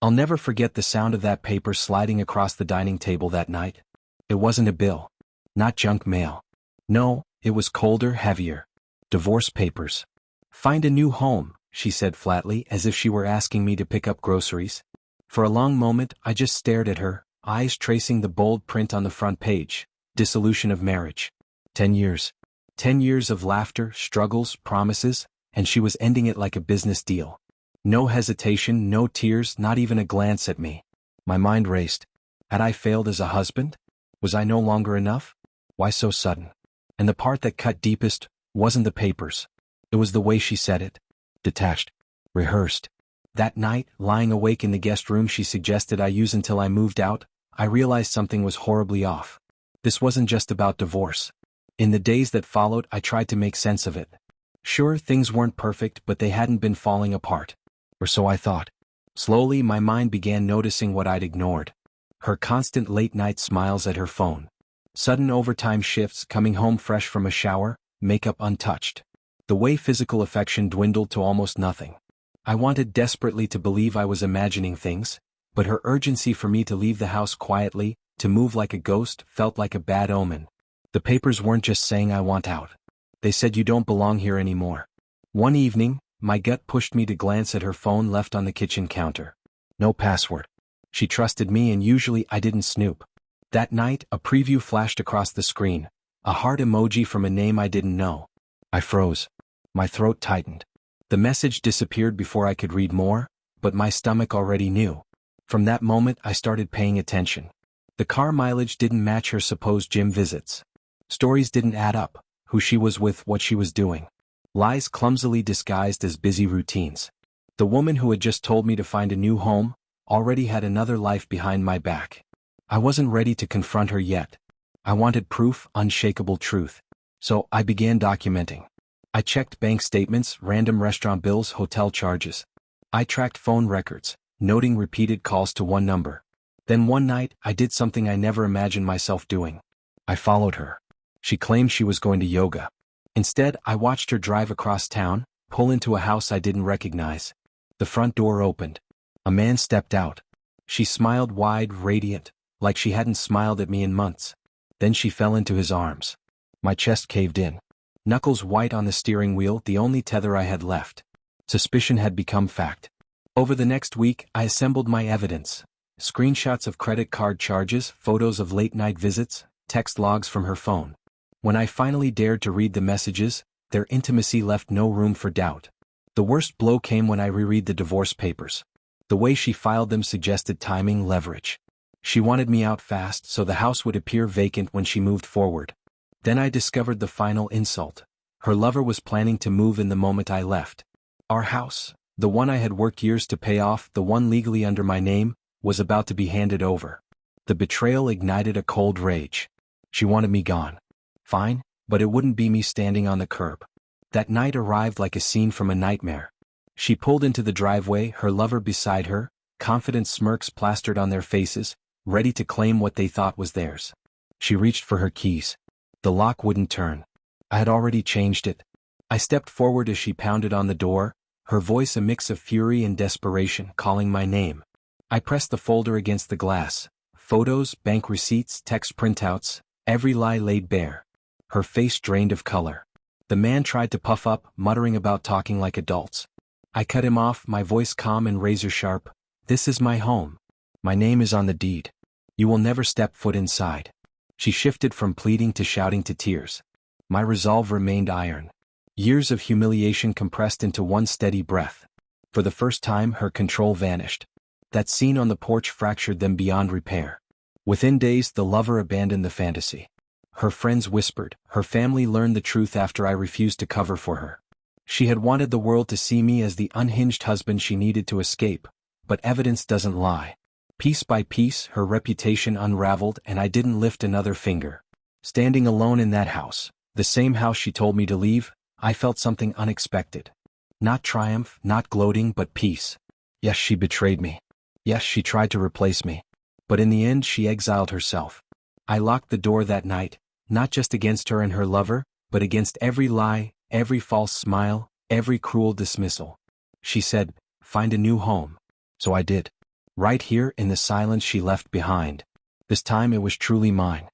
I'll never forget the sound of that paper sliding across the dining table that night. It wasn't a bill. Not junk mail. No, it was colder, heavier. Divorce papers. Find a new home, she said flatly, as if she were asking me to pick up groceries. For a long moment, I just stared at her, eyes tracing the bold print on the front page. Dissolution of marriage. 10 years. 10 years of laughter, struggles, promises, and she was ending it like a business deal. No hesitation, no tears, not even a glance at me. My mind raced. Had I failed as a husband? Was I no longer enough? Why so sudden? And the part that cut deepest wasn't the papers. It was the way she said it. Detached. Rehearsed. That night, lying awake in the guest room she suggested I use until I moved out, I realized something was horribly off. This wasn't just about divorce. In the days that followed, I tried to make sense of it. Sure, things weren't perfect, but they hadn't been falling apart. Or so I thought. Slowly, my mind began noticing what I'd ignored. Her constant late-night smiles at her phone. Sudden overtime shifts, coming home fresh from a shower, makeup untouched. The way physical affection dwindled to almost nothing. I wanted desperately to believe I was imagining things, but her urgency for me to leave the house quietly, to move like a ghost, felt like a bad omen. The papers weren't just saying I want out. They said you don't belong here anymore. One evening, my gut pushed me to glance at her phone left on the kitchen counter. No password. She trusted me, and usually I didn't snoop. That night, a preview flashed across the screen, a heart emoji from a name I didn't know. I froze. My throat tightened. The message disappeared before I could read more, but my stomach already knew. From that moment, I started paying attention. The car mileage didn't match her supposed gym visits. Stories didn't add up, who she was with, what she was doing. Lies clumsily disguised as busy routines. The woman who had just told me to find a new home already had another life behind my back. I wasn't ready to confront her yet. I wanted proof, unshakable truth. So I began documenting. I checked bank statements, random restaurant bills, hotel charges. I tracked phone records, noting repeated calls to one number. Then one night, I did something I never imagined myself doing. I followed her. She claimed she was going to yoga. Instead, I watched her drive across town, pull into a house I didn't recognize. The front door opened. A man stepped out. She smiled wide, radiant, like she hadn't smiled at me in months. Then she fell into his arms. My chest caved in. Knuckles white on the steering wheel, the only tether I had left. Suspicion had become fact. Over the next week, I assembled my evidence. Screenshots of credit card charges, photos of late-night visits, text logs from her phone. When I finally dared to read the messages, their intimacy left no room for doubt. The worst blow came when I reread the divorce papers. The way she filed them suggested timing, leverage. She wanted me out fast so the house would appear vacant when she moved forward. Then I discovered the final insult. Her lover was planning to move in the moment I left. Our house, the one I had worked years to pay off, the one legally under my name, was about to be handed over. The betrayal ignited a cold rage. She wanted me gone. Fine, but it wouldn't be me standing on the curb. That night arrived like a scene from a nightmare. She pulled into the driveway, her lover beside her, confident smirks plastered on their faces, ready to claim what they thought was theirs. She reached for her keys. The lock wouldn't turn. I had already changed it. I stepped forward as she pounded on the door, her voice a mix of fury and desperation, calling my name. I pressed the folder against the glass. Photos, bank receipts, text printouts, every lie laid bare. Her face drained of color. The man tried to puff up, muttering about talking like adults. I cut him off, my voice calm and razor sharp. This is my home. My name is on the deed. You will never step foot inside. She shifted from pleading to shouting to tears. My resolve remained iron. Years of humiliation compressed into one steady breath. For the first time, her control vanished. That scene on the porch fractured them beyond repair. Within days, the lover abandoned the fantasy. Her friends whispered, her family learned the truth after I refused to cover for her. She had wanted the world to see me as the unhinged husband she needed to escape, but evidence doesn't lie. Piece by piece, her reputation unraveled, and I didn't lift another finger. Standing alone in that house, the same house she told me to leave, I felt something unexpected. Not triumph, not gloating, but peace. Yes, she betrayed me. Yes, she tried to replace me. But in the end, she exiled herself. I locked the door that night, not just against her and her lover, but against every lie, every false smile, every cruel dismissal. She said, "Find a new home." So I did. Right here in the silence she left behind. This time it was truly mine.